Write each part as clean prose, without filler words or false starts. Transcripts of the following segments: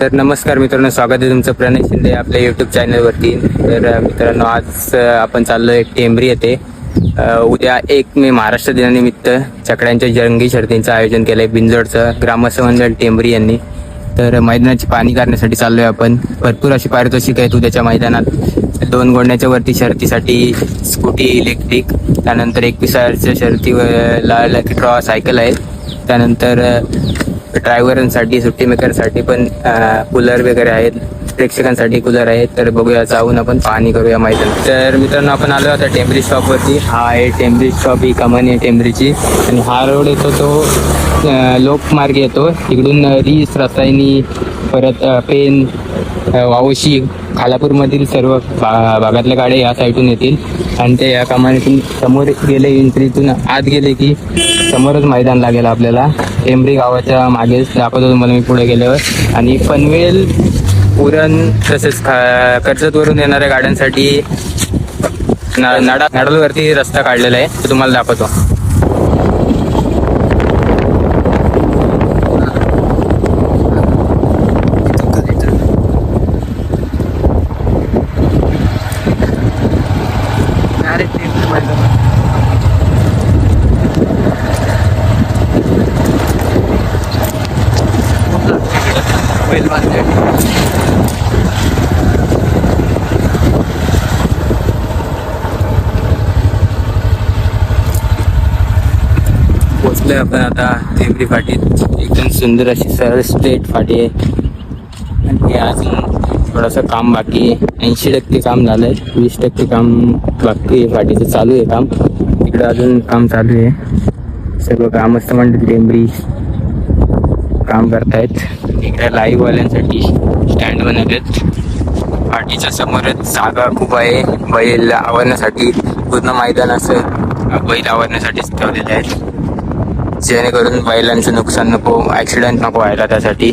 तर नमस्कार मित्रांनो, स्वागत आहे तुमचं प्रणय शिंदे आपल्या यूट्यूब चॅनलवरती. तर मित्रांनो, आज आपण चाललोय टेंभरी येथे. उद्या 1 मे महाराष्ट्र दिनानिमित्त चकड्यांच्या जंगी शर्यतींचं आयोजन केलंय बिंजोडचं ग्रामस्थ मंडळ टेंभरी यांनी. तर मैदानाची पाहणी करण्यासाठी चाललोय आपण. भरपूर अशी पारितोषिक आहेत उद्याच्या मैदानात. 2 गोंड्याच्या वरती शर्यतीसाठी स्कूटी इलेक्ट्रिक, त्यानंतर 21,000च्या शर्यतीला लकी ड्रॉ सायकल आहे, त्यानंतर ड्रायव्हरांसाठी सुट्टी मेकरसाठी पण कूलर वगैरे आहेत, प्रेक्षकांसाठी कूलर आहेत. तर बघूया, जाऊन आपण पाहणी करूया मैदान. तर मित्रांनो, आपण आलो आता टेंभरी स्टॉपवरती. हा आहे टेंभरी स्टॉप, ही कमानी आहे टेंभरीची. आणि हा रोड येतो तो लोकमार्ग येतो, इकडून रीस रसायनी, परत पेन, वावशी, खालापूरमधील सर्व भागातल्या गाड्या या साईडून येतील. आणि ते या कमानीतून समोर गेले, एंट्रीतून आत गेले की समोरच मैदान लागेल आपल्याला. टेंभरी गावाच्या मागेच दाखवतो तुम्हाला मी पुढे गेल्यावर. आणि पनवेल, उरण तसेच कर्जतवरून येणाऱ्या गाड्यांसाठी नाडालवरती रस्ता काढलेला आहे, तो तुम्हाला दाखवतो. पोचलोय आपण आता टेंभरी फाटीत. एकदम सुंदर अशी सरळ स्ट्रेट फाटी आहे. आणि अजून थोडंसं काम बाकी आहे. 80% काम झालंय, 20% काम बाकी आहे. फाटीचं चालू आहे काम, इकडे अजून काम चालू आहे. सर्व ग्रामस्थ मंडळ टेंभरी काम करतायत. इकडे लाईव्ह वाल्यांसाठी स्टँड बनवलेत. फाटीच्या समोरच जागा खूप आहे बैल आवरण्यासाठी. पूर्ण मैदान असं बैल आवरण्यासाठीच ठेवलेले आहेत, जेणेकरून बैलांचं नुकसान नको, ॲक्सिडेंट नको व्हायला. त्यासाठी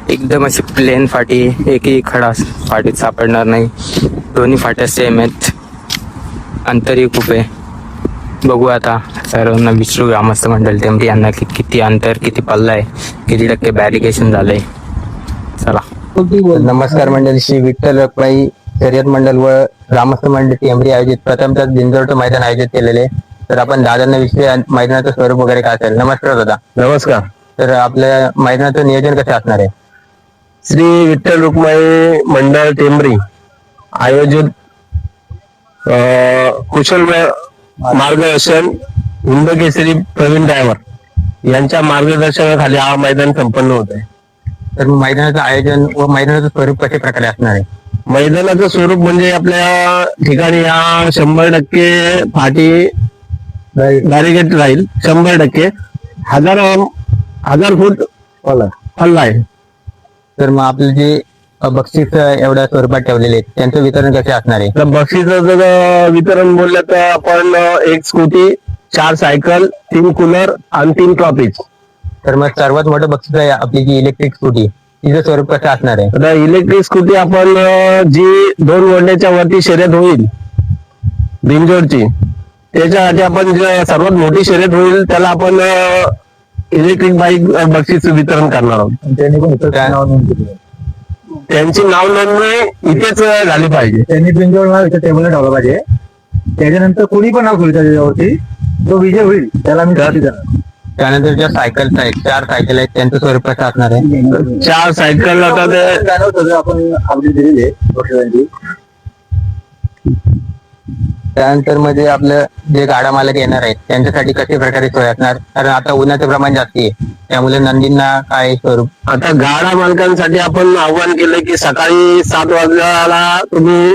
एकदम अशी प्लेन फाटी, एकही खडा फाटीत सापडणार नाही. दोन्ही फाट्या सेम आहेत, अंतरही खूप आहे. बघू आता सर्वांना विचारू ग्रामस्थ मंडळ टेंभरी यांना किती अंतर, किती पल्ला आहे, किती टक्के बॅरिकेशन झालंय. चला. नमस्कार मंडळी, श्री विठ्ठल रखमाई शर्यत मंडळ व ग्रामस्थ मंडळ टेंभरी आयोजित प्रथमतः बिंजोडचं मैदान आयोजित केलेले. तर आपण दादांना विषय मैदानाचं स्वरूप वगैरे काय असेल. नमस्कार दादा. नमस्कार. तर आपल्या मैदानाचं नियोजन कसं असणार आहे? श्री विठ्ठल रुक्माई मंडळ टेंभरी आयोजित कुशल मार्गदर्शन हिंदकेसरी प्रवीण ड्रायव्हर यांच्या मार्गदर्शनाखाली हा मैदान संपन्न होत आहे. तर मैदानाचं आयोजन व मैदानाचं स्वरूप कशा प्रकारे असणार आहे? मैदानाचं स्वरूप म्हणजे आपल्या ठिकाणी या 100% फाटी बॅरिकेड राहील. 100% 1000 फूट पल्ला आहे. तर मग आपले जे बक्षीस एवढ्या स्वरूपात ठेवलेले आहेत, त्यांचं वितरण कसे असणार आहे? तर बक्षिसाचं जर वितरण बोललं तर आपण 1 स्कूटी, 4 सायकल, 3 कूलर आणि 3 ट्रॉफीज. तर मग सर्वात मोठं बक्षीस आहे आपली जी इलेक्ट्रिक स्कूटी, तिचं स्वरूप कसं असणार आहे? आता इलेक्ट्रिक स्कूटी आपण जी 2 गोंड्याच्या वरती शर्यत होईल बिंजोडची, त्याच्यासाठी आपण सर्वात मोठी शर्यत होईल त्याला आपण इलेक्ट्रिक बाईक बक्षीस वितरण करणार आहोत. त्यांची नाव नोंदणी इथेच झाली पाहिजे. त्यांनी बिंजोड नाव इथे टेबलला ठेवलं पाहिजे. त्याच्यानंतर कोणी पण नाव घेईल त्याच्यावरती, जो विजय होईल त्याला मी देणार. त्यानंतर ज्या सायकल्स आहेत, 4 सायकल आहेत, त्यांचं स्वरूप कसं असणार आहे? 4 सायकल आता ते आपण आपली दिलेली बक्षिसांची. त्यानंतर मध्ये आपलं जे गाडा मालक येणार आहेत त्यांच्यासाठी कशा प्रकारे सोय असणार? कारण आता उन्हाचं प्रमाण जास्त आहे, त्यामुळे नंदींना काय स्वरूप? आता गाडा मालकांसाठी आपण आव्हान केलं की सकाळी 7 वाजल्याला तुम्ही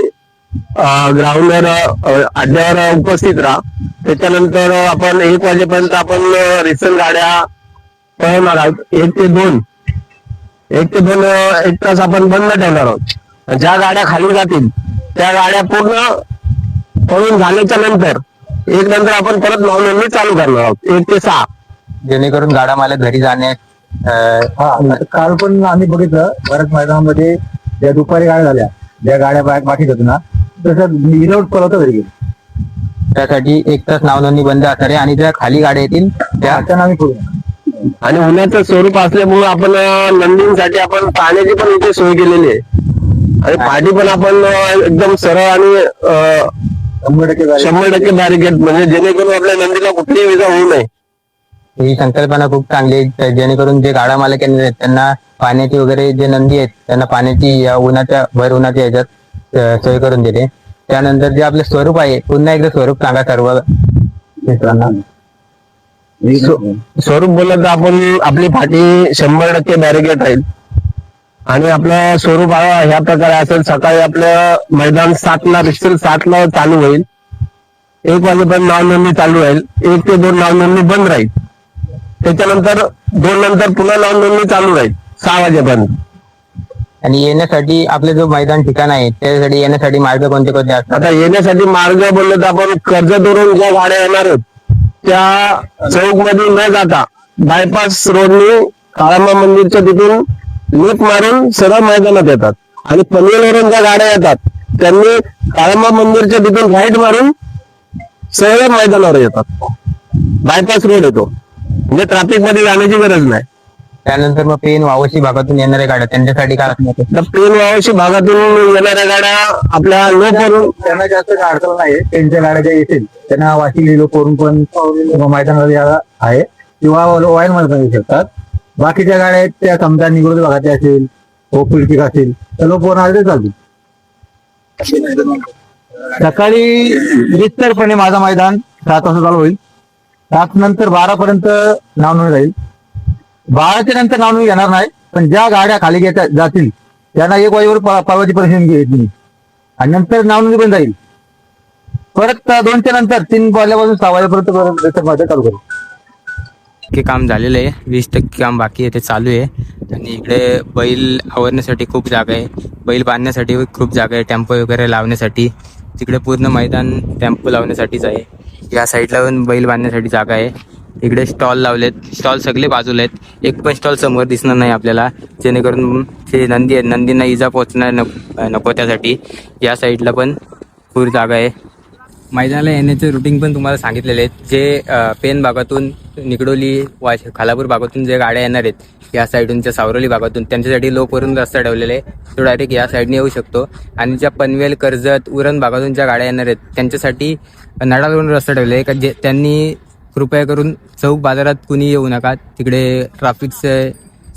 ग्राउंडवर अड्ड्यावर उपस्थित राहा. त्याच्यानंतर आपण 1 वाजेपर्यंत आपण रिसन गाड्या पळवणार आहोत. 1 ते 2 1 तास आपण बंद ठेवणार आहोत. ज्या गाड्या खाली जातील त्या गाड्या पूर्ण पळून झाल्याच्या नंतर 1 नंतर आपण परत नाव नोंदणी चालू करणार आहोत 1 ते 6, जेणेकरून गाडा मालक घरी जाण्यास. काल पण आम्ही बघितलं बऱ्याच मैदानामध्ये ज्या दुपारी गाड्या झाल्या, ज्या गाड्या बाकी होत्या ना, तसं विदाऊट पळवता घरी गेले. त्यासाठी 1 तास नाव नोंदणी बंद असणार आहे. आणि ज्या खाली गाड्या येतील त्या आम्ही करू. आणि उन्हाचं स्वरूप असल्यामुळे आपण नंदींसाठी आपण पाण्याची पण इथे सोय केलेली आहे. आणि पाठी पण आपण एकदम सरळ आणि 100% बॅरिकेड, म्हणजे जेणेकरून आपल्या नंदीला कुठलीही इजा होऊ नये. ही संकल्पना खूप चांगली आहे, जेणेकरून जे गाडा मालक आहेत त्यांना पाण्याची वगैरे, जे नंदी आहेत त्यांना पाण्याची या उन्हाच्या भर उन्हाच्या ह्याच्यात सोय करून देते. त्यानंतर जे आपलं स्वरूप आहे, पुन्हा एकदा स्वरूप सांगा सर्व मित्रांना. स्वरूप बोललं तर आपण आपली फाटी 100% बॅरिकेड राहील. आणि आपलं स्वरूप ह्या प्रकारे असेल, सकाळी आपलं मैदान 7ला रिक्षल 7ला चालू होईल. 1 वाजेपर्यंत नाव नोंदणी चालू राहील. 1 ते 2 नाव नोंदणी बंद राहील. त्याच्यानंतर 2 नंतर पुन्हा नाव नोंदणी चालू राहील 6 वाजेपर्यंत. आणि येण्यासाठी आपले जो मैदान ठिकाण आहे त्यासाठी येण्यासाठी मार्ग कोणते कोणते असतात? आता येण्यासाठी मार्ग बोललं तर आपण कर्जतवरून ज्या गाड्या येणार आहेत त्या चौक मध्ये न जाता बायपास रोडने काळामा मंदिरच्या तिथून लेफ्ट मारून सरळ मैदानात येतात. आणि पनवेलवरून ज्या गाड्या येतात त्यांनी काळामा मंदिरच्या तिथून राईट मारून सरळ मैदानावर येतात. बायपास रोड येतो, म्हणजे ट्रॅफिक मध्ये जाण्याची गरज नाही. त्यानंतर मग पेन वावशी भागातून येणाऱ्या गाड्या त्यांच्यासाठी काय असणार? तर पेन वावशी भागातून येणाऱ्या गाड्या आपल्या लो करून त्यांना जास्त काही अडचण नाही. त्यांच्या गाड्या ज्या येतील त्यांना वाशी लो करून पण मैदानामध्ये आहे किंवा वाईल मध्ये येऊ शकतात. बाकीच्या गाड्या आहेत त्या समजा निगोज भागातल्या असेल, पिळकी असेल तर लोक पूर्ण आले चालतील. सकाळी विस्तरपणे माझं मैदान 7 वाजता चालू होईल. 7 नंतर 12 पर्यंत नाव नोंद राहील. 12च्या नंतर नाव नोंद येणार नाही, पण ज्या गाड्या खाली जातील त्यांना 1 वाजेवर पावती पर्यंत घेतली आणि नंतर नाव नोंदणी पण जाईल. परत 2च्या नंतर 3 वाजल्यापासून 6 वाजेपर्यंत चालू करू. हे काम झालेलं आहे, 20% काम बाकी आहे, ते चालू आहे. आणि इकडे बैल आवरण्यासाठी खूप जागा आहे, बैल बांधण्यासाठी खूप जागा आहे, टेम्पो वगैरे लावण्यासाठी. तिकडे पूर्ण मैदान टेम्पो लावण्यासाठीच आहे. या साईडला पण बैल बांधण्यासाठी जागा आहे. इकडे स्टॉल लावलेत, स्टॉल सगळे बाजूला आहेत. एक पण स्टॉल समोर दिसणार नाही आपल्याला, जेणेकरून जे नंदी आहेत नंदींना इजा पोहोचणार नको त्यासाठी. या साईडला पण पूर जागा आहे. मैदानाला येण्याचे रुटीन पण तुम्हाला सांगितलेले आहेत. जे पेन भागातून, निकडोली, खालापूर भागातून जे गाड्या येणार आहेत या साईडूनच्या सावरोली भागातून, त्यांच्यासाठी लोकवरून रस्ता ठेवलेला आहे. तो डायरेक्ट या साईडने येऊ शकतो. आणि ज्या पनवेल, कर्जत, उरण भागातून ज्या गाड्या येणार आहेत त्यांच्यासाठी नडालवरून रस्ता ठेवला आहे. का जे त्यांनी कृपया करून चौक बाजारात कुणी येऊ नका, तिकडे ट्रॅफिकचं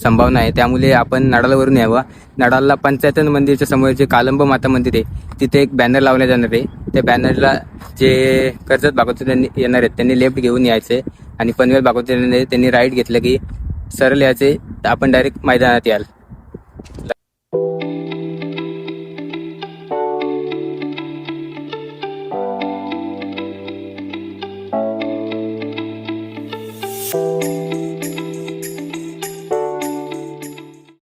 संभावना आहे. त्यामुळे आपण नडालवरून यावं. नडालला पंचायत मंदिरच्या समोर जे कालंब माता मंदिर आहे तिथे एक बॅनर लावण्यात जाणार आहे. त्या बॅनरला जे कर्जत भागातून येणार आहेत त्यांनी लेफ्ट घेऊन यायचे आणि पनवेल भागातून येणार त्यांनी राईट घेतलं की सरळ यायचे, तर आपण डायरेक्ट मैदानात याल.